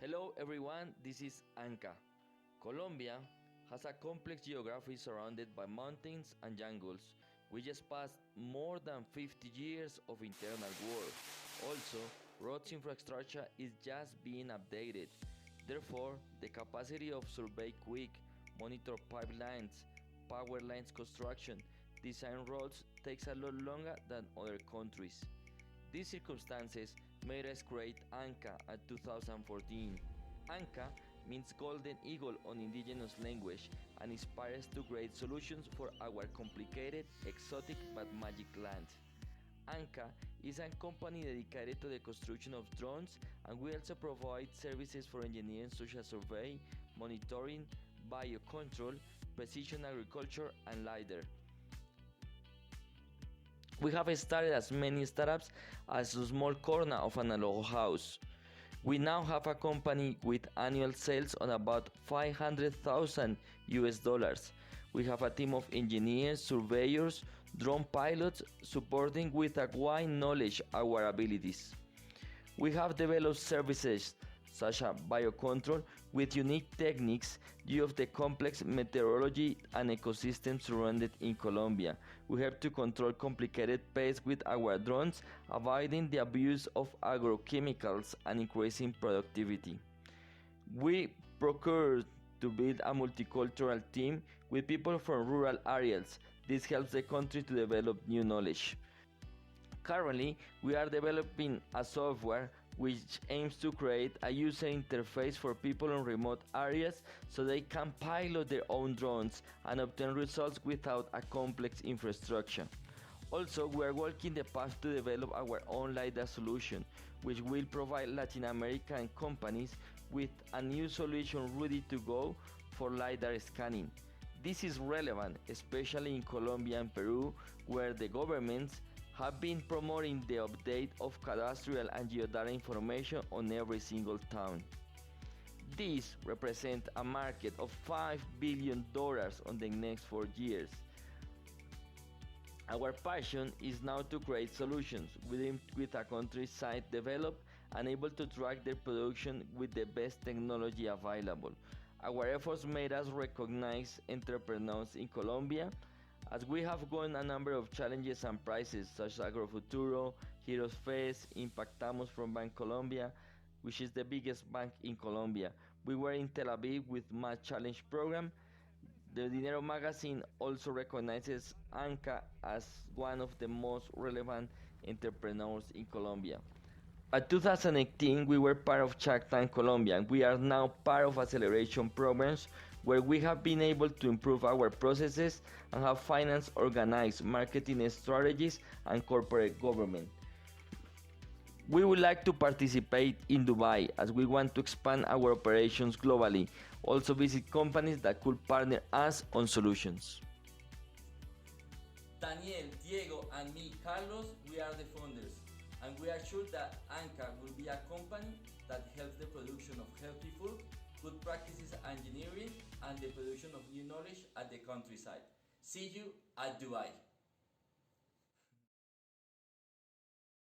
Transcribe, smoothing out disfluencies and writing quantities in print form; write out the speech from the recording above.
Hello everyone, this is ANKA. Colombia has a complex geography surrounded by mountains and jungles. We just passed more than 50 years of internal war. Also, roads infrastructure is just being updated. Therefore, the capacity of survey quick, monitor pipelines, power lines construction, design roads takes a lot longer than other countries. These circumstances made us create ANKA at 2014. ANKA means Golden Eagle on indigenous language and inspires to create solutions for our complicated, exotic but magic land. ANKA is a company dedicated to the construction of drones, and we also provide services for engineering such as survey, monitoring, biocontrol, precision agriculture, and LiDAR. We have started as many startups as a small corner of an analog house. We now have a company with annual sales on about 500,000 US dollars. We have a team of engineers, surveyors, drone pilots supporting with a wide knowledge our abilities. We have developed services such as biocontrol with unique techniques due of the complex meteorology and ecosystem surrounded in Colombia. We have to control complicated pests with our drones, avoiding the abuse of agrochemicals and increasing productivity. We procured to build a multicultural team with people from rural areas. This helps the country to develop new knowledge. Currently, we are developing a software which aims to create a user interface for people in remote areas so they can pilot their own drones and obtain results without a complex infrastructure. Also, we are working the path to develop our own LiDAR solution, which will provide Latin American companies with a new solution ready to go for LiDAR scanning. This is relevant, especially in Colombia and Peru, where the governments have been promoting the update of cadastral and geodata information on every single town. This represents a market of $5 billion on the next 4 years. Our passion is now to create solutions with a countryside developed and able to track their production with the best technology available. Our efforts made us recognize entrepreneurs in Colombia, as we have won a number of challenges and prizes such as Agrofuturo, Heroes Fest, Impactamos from Bank Colombia, which is the biggest bank in Colombia. We were in Tel Aviv with Math Challenge program. The Dinero magazine also recognizes ANKA as one of the most relevant entrepreneurs in Colombia. At 2018, we were part of Shark Tank Colombia, and we are now part of acceleration programs where we have been able to improve our processes and have finance, organized marketing strategies, and corporate government. We would like to participate in Dubai as we want to expand our operations globally. Also visit companies that could partner us on solutions. Daniel, Diego, and me, Carlos, we are the founders. And we are sure that ANKA will be a company that helps the production of healthy food, good practices engineering, and the production of new knowledge at the countryside. See you at Dubai.